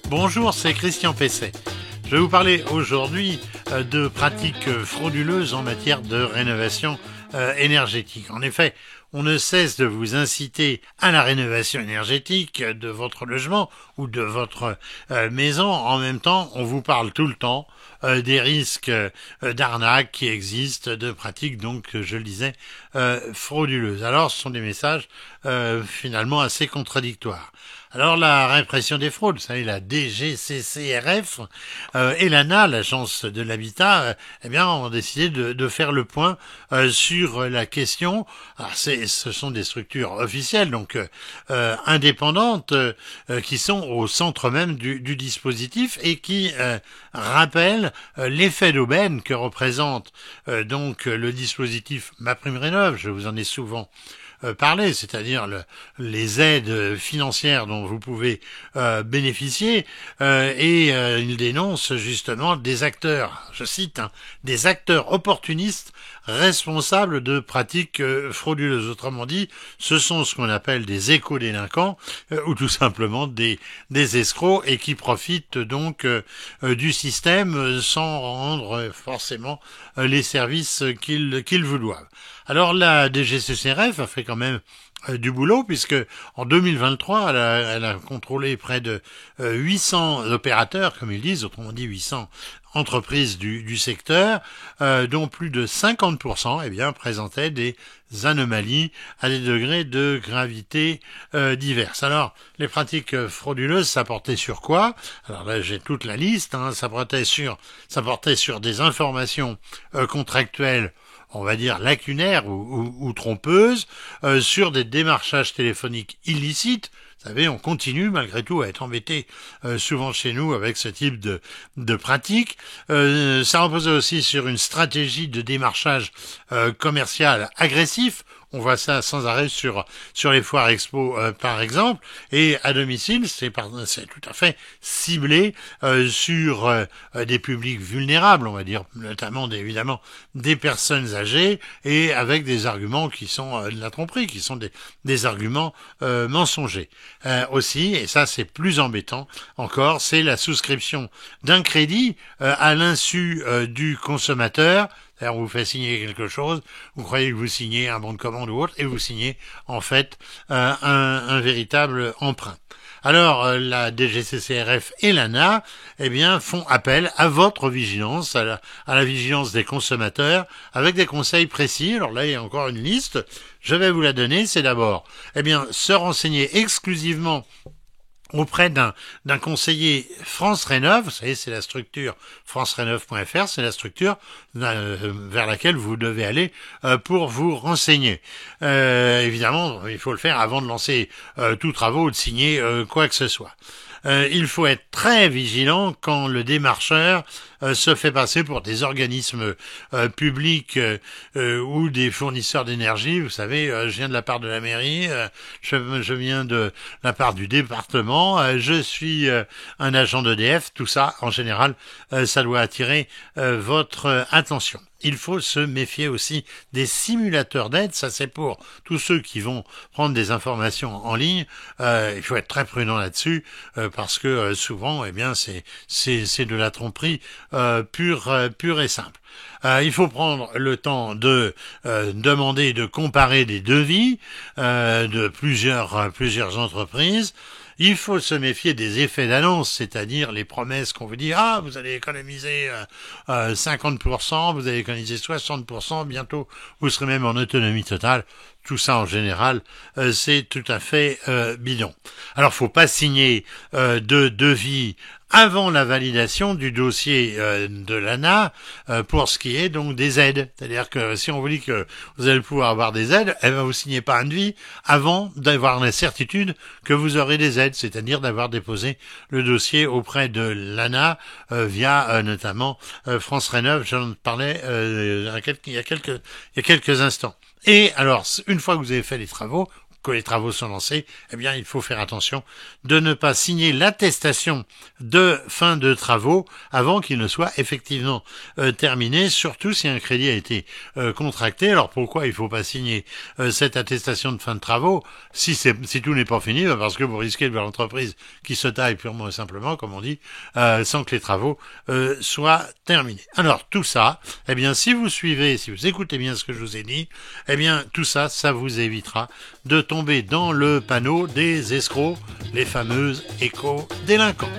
Bonjour, c'est Christian Pesset. Je vais vous parler aujourd'hui de pratiques frauduleuses en matière de rénovation énergétique. En effet, on ne cesse de vous inciter à la rénovation énergétique de votre logement ou de votre maison. En même temps, on vous parle tout le temps des risques d'arnaque qui existent, de pratiques, donc, je le disais, frauduleuses. Alors, ce sont des messages finalement assez contradictoires. Alors la répression des fraudes, vous savez, la DGCCRF et l'ANA, l'agence de l'habitat, eh bien, ont décidé de faire le point sur la question. Alors ce sont des structures officielles, donc indépendantes, qui sont au centre même du dispositif et qui rappellent l'effet d'aubaine que représente donc le dispositif MaPrimeRénov'. Je vous en ai souvent parler, c'est-à-dire les aides financières dont vous pouvez bénéficier, et il dénonce justement des acteurs, je cite, des acteurs opportunistes responsables de pratiques frauduleuses. Autrement dit, ce sont ce qu'on appelle des éco-délinquants ou tout simplement des escrocs et qui profitent donc du système sans rendre forcément les services qu'ils vous doivent. Alors la DGCCRF a fait quand même du boulot puisque en 2023 elle a contrôlé près de 800 opérateurs, comme ils disent, autrement dit 800 entreprises du secteur, dont plus de 50% présentaient des anomalies à des degrés de gravité divers. Alors, les pratiques frauduleuses, ça portait sur quoi? Alors là, j'ai toute la liste, ça portait sur des informations contractuelles, on va dire lacunaires ou trompeuses, sur des démarchages téléphoniques illicites. Vous savez, on continue malgré tout à être embêté souvent chez nous avec ce type de pratiques. Ça reposait aussi sur une stratégie de démarchage commercial agressif. On voit ça sans arrêt sur les foires expo par exemple, et à domicile c'est tout à fait ciblé sur des publics vulnérables, on va dire, notamment évidemment des personnes âgées, et avec des arguments qui sont de la tromperie, qui sont des arguments mensongers. Aussi, et ça c'est plus embêtant encore, c'est la souscription d'un crédit à l'insu du consommateur. C'est-à-dire, on vous fait signer quelque chose, vous croyez que vous signez un bon de commande ou autre, et vous signez en fait un véritable emprunt. Alors, la DGCCRF et l'ANA, font appel à votre vigilance, à la vigilance des consommateurs, avec des conseils précis. Alors là, il y a encore une liste. Je vais vous la donner. C'est d'abord, se renseigner exclusivement auprès d'un conseiller France Rénov'. Vous savez, c'est la structure francerénov.fr, c'est la structure vers laquelle vous devez aller pour vous renseigner. Évidemment, il faut le faire avant de lancer tous travaux ou de signer quoi que ce soit. Il faut être très vigilant quand le démarcheur se fait passer pour des organismes publics ou des fournisseurs d'énergie. Vous savez, je viens de la part de la mairie, je viens de la part du département, je suis un agent d'EDF. Tout ça, en général, ça doit attirer votre attention. Il faut se méfier aussi des simulateurs d'aide. Ça, c'est pour tous ceux qui vont prendre des informations en ligne. Il faut être très prudent là-dessus parce que souvent, c'est de la tromperie pure et simple. Il faut prendre le temps de demander, de comparer des devis de plusieurs entreprises. Il faut se méfier des effets d'annonce, c'est-à-dire les promesses qu'on vous dit, vous allez économiser 50%, vous allez économiser 60%, bientôt vous serez même en autonomie totale. Tout ça, en général, c'est tout à fait bidon. Alors, faut pas signer de devis avant la validation du dossier de l'ANA pour ce qui est donc des aides. C'est-à-dire que si on vous dit que vous allez pouvoir avoir des aides, vous signez pas un devis avant d'avoir la certitude que vous aurez des aides, c'est-à-dire d'avoir déposé le dossier auprès de l'ANA via notamment France Rénov'. J'en parlais il y a quelques instants. Et alors, une fois que vous avez fait les travaux, que les travaux sont lancés, eh bien, il faut faire attention de ne pas signer l'attestation de fin de travaux avant qu'il ne soit effectivement terminé, surtout si un crédit a été contracté. Alors pourquoi il faut pas signer cette attestation de fin de travaux si tout n'est pas fini? Parce que vous risquez de voir l'entreprise qui se taille purement et simplement, comme on dit, sans que les travaux soient terminés. Alors tout ça, eh bien si vous écoutez bien ce que je vous ai dit, eh bien tout ça, ça vous évitera de tomber dans le panneau des escrocs, les fameuses éco-délinquants.